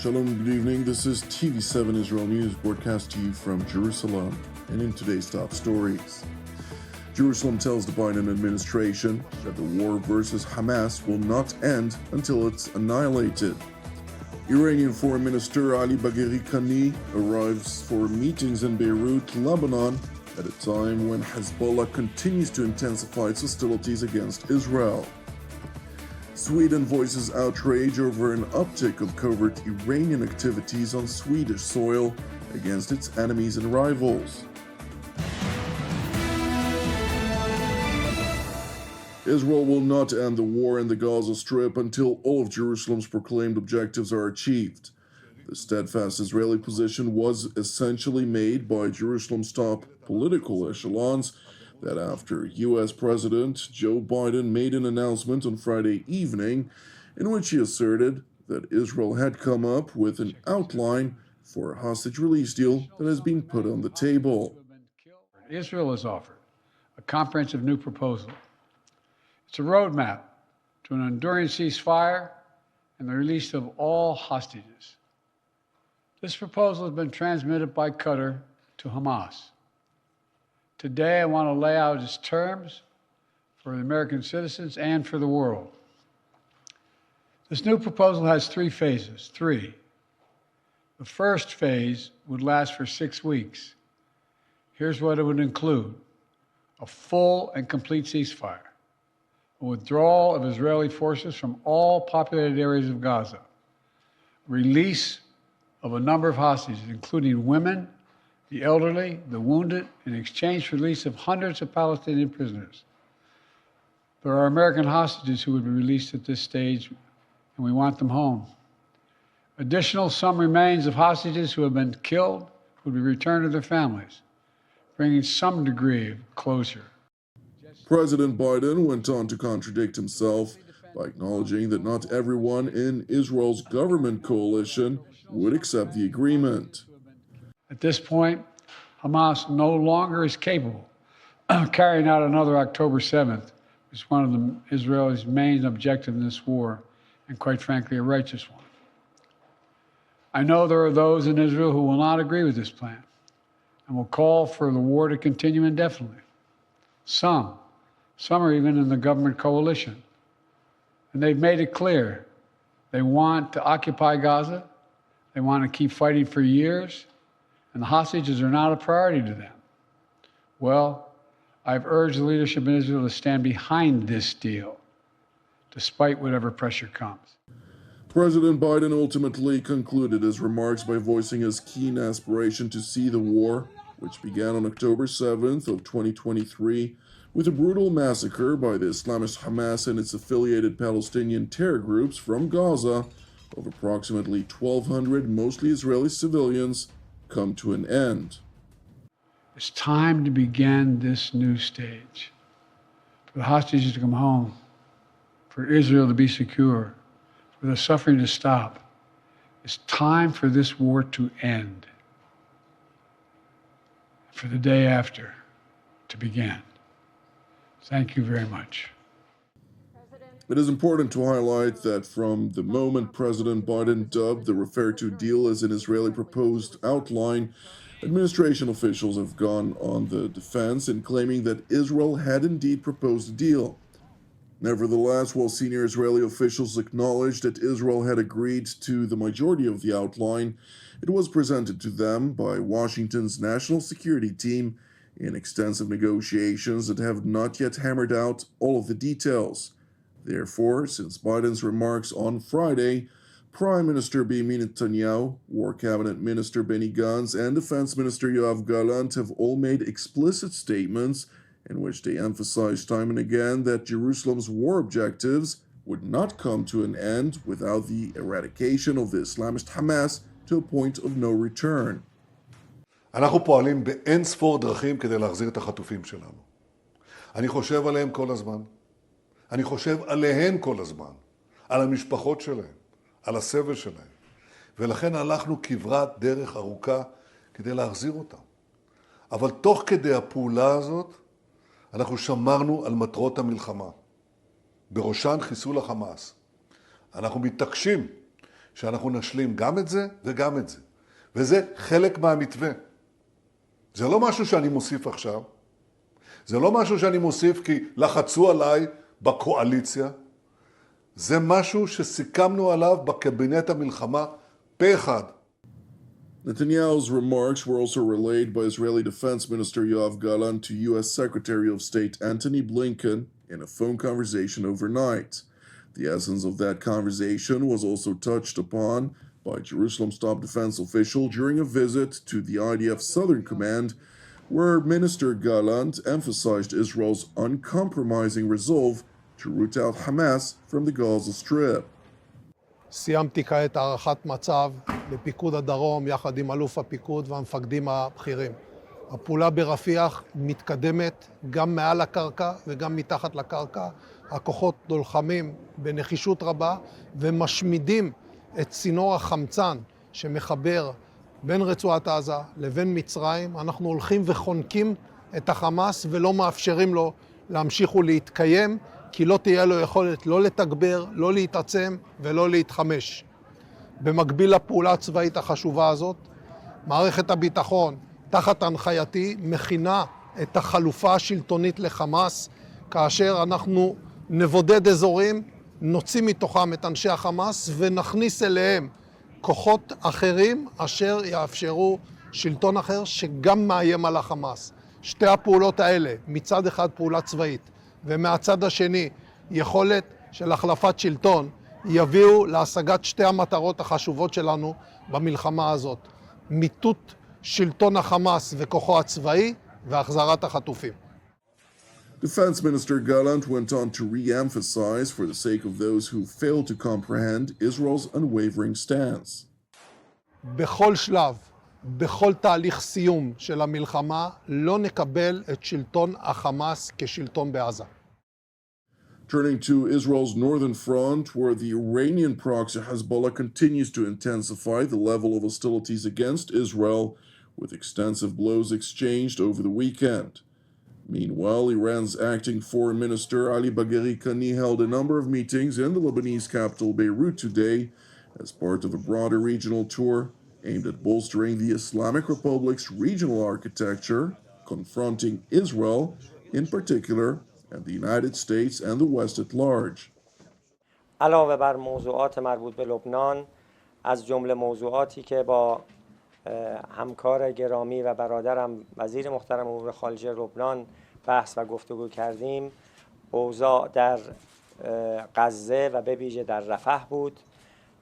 Shalom, good evening. This is TV7 Israel News, broadcast to you from Jerusalem. And in today's top stories, Jerusalem tells the Biden administration that the war versus Hamas will not end until it's annihilated. Iranian Foreign Minister Ali Bagheri Kani arrives for meetings in Beirut, Lebanon, at a time when Hezbollah continues to intensify its hostilities against Israel. Sweden voices outrage over an uptick of covert Iranian activities on Swedish soil against its enemies and rivals. Israel will not end the war in the Gaza Strip until all of Jerusalem's proclaimed objectives are achieved. The steadfast Israeli position was essentially made by Jerusalem's top political echelons that after U.S. President Joe Biden made an announcement on Friday evening in which he asserted that Israel had come up with an outline for a hostage release deal that has been put on the table. Israel has offered a comprehensive new proposal. It's a roadmap to an enduring ceasefire and the release of all hostages. This proposal has been transmitted by Qatar to Hamas. Today, I want to lay out its terms for the American citizens and for the world. This new proposal has three phases. The first phase would last for 6 weeks. Here's what it would include: a full and complete ceasefire, a withdrawal of Israeli forces from all populated areas of Gaza, release of a number of hostages, including women, the elderly, the wounded, in exchange for release of hundreds of Palestinian prisoners. There are American hostages who would be released at this stage, and we want them home. Additional, some remains of hostages who have been killed would be returned to their families, bringing some degree of closure. President Biden went on to contradict himself by acknowledging that not everyone in Israel's government coalition would accept the agreement. At this point, Hamas no longer is capable of carrying out another October 7th, which is one of Israel's main objectives in this war, and quite frankly, a righteous one. I know there are those in Israel who will not agree with this plan and will call for the war to continue indefinitely. Some are even in the government coalition. And they've made it clear they want to occupy Gaza, they want to keep fighting for years, and the hostages are not a priority to them. Well, I've urged the leadership in Israel to stand behind this deal, despite whatever pressure comes. President Biden ultimately concluded his remarks by voicing his keen aspiration to see the war, which began on October 7th of 2023, with a brutal massacre by the Islamist Hamas and its affiliated Palestinian terror groups from Gaza of approximately 1,200 mostly Israeli civilians, come to an end. It's time to begin this new stage, for the hostages to come home, for Israel to be secure, for the suffering to stop. It's time for this war to end, for the day after to begin. Thank you very much. It is important to highlight that from the moment President Biden dubbed the referred to deal as an Israeli proposed outline, administration officials have gone on the defense in claiming that Israel had indeed proposed a deal. Nevertheless, while senior Israeli officials acknowledged that Israel had agreed to the majority of the outline, it was presented to them by Washington's national security team in extensive negotiations that have not yet hammered out all of the details. Therefore, since Biden's remarks on Friday, Prime Minister Benjamin Netanyahu, War Cabinet Minister Benny Gantz, and Defense Minister Yoav Gallant have all made explicit statements in which they emphasized time and again that Jerusalem's war objectives would not come to an end without the eradication of the Islamist Hamas to a point of no return. אנחנו פועלים באין ספור דרכים כדי להחזיר את החטופים שלנו. אני חושב עליהם כל הזמן. אני חושב עליהן כל הזמן. על המשפחות שלהם, על הסבל שלהם. ולכן הלכנו כברת דרך ארוכה כדי להחזיר אותם. אבל תוך כדי הפעולה הזאת, אנחנו שמרנו על מטרות המלחמה. בראשן חיסול החמאס. אנחנו מתעקשים שאנחנו נשלים גם את זה וגם את זה. וזה חלק מהמתווה. זה לא משהו שאני מוסיף עכשיו. זה לא משהו שאני מוסיף כי לחצו עליי בקואליציה. זה משהו שסיכמנו עליו בקבינט המלחמה פה אחד. Netanyahu's remarks were also relayed by Israeli Defense Minister Yoav Gallant to U.S. Secretary of State Antony Blinken in a phone conversation overnight. The essence of that conversation was also touched upon by Jerusalem's top defense official during a visit to the IDF Southern Command, where Minister Gallant emphasized Israel's uncompromising resolve to root out Hamas from the Gaza Strip. סיימתי כעת הערכת מצב בפיקוד הדרום יחד עם אלוף הפיקוד והמפקדים הבכירים. הפעולה ברפיח מתקדמת גם מעל הקרקע וגם מתחת לקרקע. הכוחות דולחמים בנחישות רבה ומשמידים את צינור החמצן שמחבר בין רצועת עזה לבין מצרים. אנחנו הולכים וחונקים את החמאס ולא מאפשרים לו להמשיך ולהתקיים, כי לא תהיה לו יכולת לא לתגבר, לא להתעצם ולא להתחמש. במקביל לפעולה הצבאית החשובה הזאת, מערכת הביטחון, תחת הנחייתי, מכינה את החלופה השלטונית לחמאס, כאשר אנחנו נבודד אזורים, נוציא מתוכם את אנשי החמאס ונכניס אליהם כוחות אחרים אשר יאפשרו שלטון אחר שגם מאיים על החמאס. שתי הפעולות האלה, מצד אחד פעולה צבאית, ומהצד השני יכולת של החלפת שלטון, יביאו להשגת שתי המטרות החשובות שלנו במלחמה הזאת. מיטוט שלטון החמאס וכוחו הצבאי והחזרת החטופים. Defense Minister Gallant went on to re-emphasize, for the sake of those who fail to comprehend, Israel's unwavering stance. בכל שלב, בכל תהליך סיום של המלחמה, לא נקבל את שלטון החמאס כשלטון בעזה. Turning to Israel's northern front, where the Iranian proxy Hezbollah continues to intensify the level of hostilities against Israel, with extensive blows exchanged over the weekend. Meanwhile, Iran's acting foreign minister Ali Bagheri Kani held a number of meetings in the Lebanese capital Beirut today as part of a broader regional tour aimed at bolstering the Islamic Republic's regional architecture, confronting Israel in particular, and the United States and the West at large. علاوه بر موضوعات مربوط به لبنان، از جمله موضوعاتی که با همکار گرامی و برادرم وزیر محترم امور خارجه لبنان بحث و گفتگو کردیم، اوضاع در غزه و به ویژه در رفح بود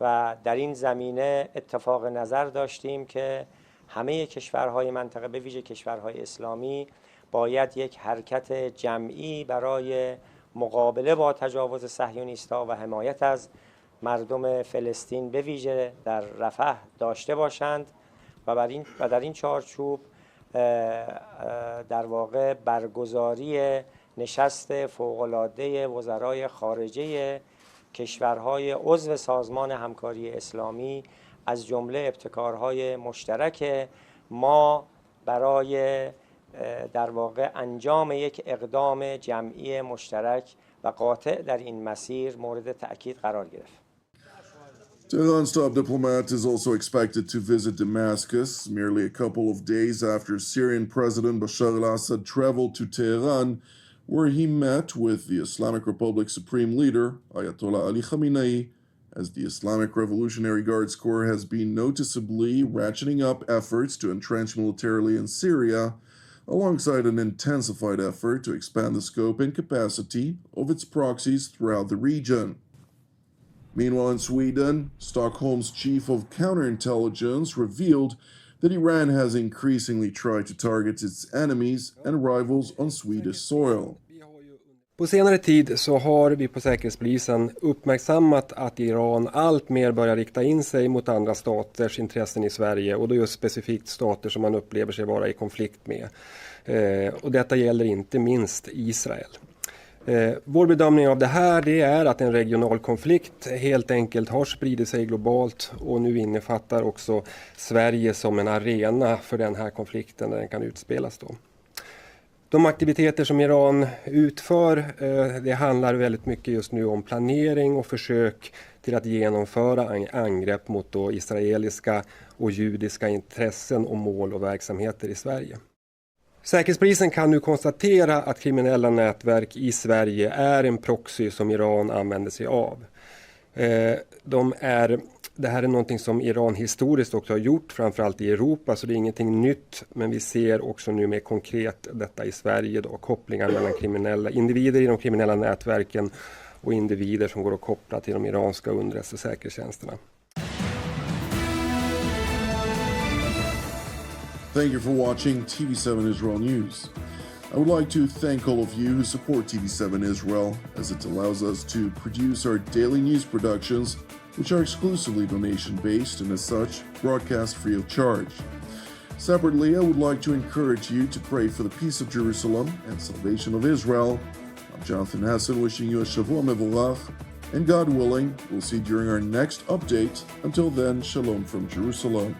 و در این زمینه اتفاق نظر داشتیم که همه کشورهای منطقه به ویژه کشورهای اسلامی باید یک حرکت جمعی برای مقابله با تجاوز صهیونیست‌ها و حمایت از مردم فلسطین به ویژه در رفح داشته باشند و در این چارچوب در واقع برگزاری نشست فوق‌العاده وزرای خارجه کشورهای عضو سازمان همکاری اسلامی از جمله ابتکارهای مشترک ما برای در واقع انجام یک اقدام جمعی مشترک و قاطع در این مسیر مورد تأکید قرار گرفت. Tehran's top diplomat is also expected to visit Damascus merely a couple of days after Syrian President Bashar al-Assad traveled to Tehran, where he met with the Islamic Republic's supreme leader, Ayatollah Ali Khamenei, as the Islamic Revolutionary Guards Corps has been noticeably ratcheting up efforts to entrench militarily in Syria, alongside an intensified effort to expand the scope and capacity of its proxies throughout the region. Meanwhile, in Sweden, Stockholm's chief of counterintelligence revealed that Iran has increasingly tried to target its enemies and rivals on Swedish soil. På senare tid så har vi på Säkerhetspolisen uppmärksammat att Iran allt mer börjar rikta in sig mot andra staters intressen i Sverige, och då just specifikt stater som man upplever sig vara i konflikt med. Och detta gäller inte minst Israel. Vår bedömning av det här, det är att en regional konflikt helt enkelt har spridit sig globalt och nu innefattar också Sverige som en arena för den här konflikten där den kan utspelas då. De aktiviteter som Iran utför, det handlar väldigt mycket just nu om planering och försök till att genomföra angrepp mot då israeliska och judiska intressen och mål och verksamheter i Sverige. Säkerhetspolisen kan nu konstatera att kriminella nätverk i Sverige är en proxy som Iran använder sig av. Det här är någonting som Iran historiskt också har gjort, framförallt i Europa, så det är ingenting nytt. Men vi ser också nu mer konkret detta i Sverige då, kopplingar mellan kriminella individer i de kriminella nätverken och individer som går att koppla till de iranska underrättelse- och säkerhetstjänsterna. Thank you for watching TV7 Israel News. I would like to thank all of you who support TV7 Israel, as it allows us to produce our daily news productions, which are exclusively donation-based and as such, broadcast free of charge. Separately, I would like to encourage you to pray for the peace of Jerusalem and salvation of Israel. I'm Jonathan Hessen wishing you a Shavua Mevorach, and God willing, we'll see you during our next update. Until then, Shalom from Jerusalem.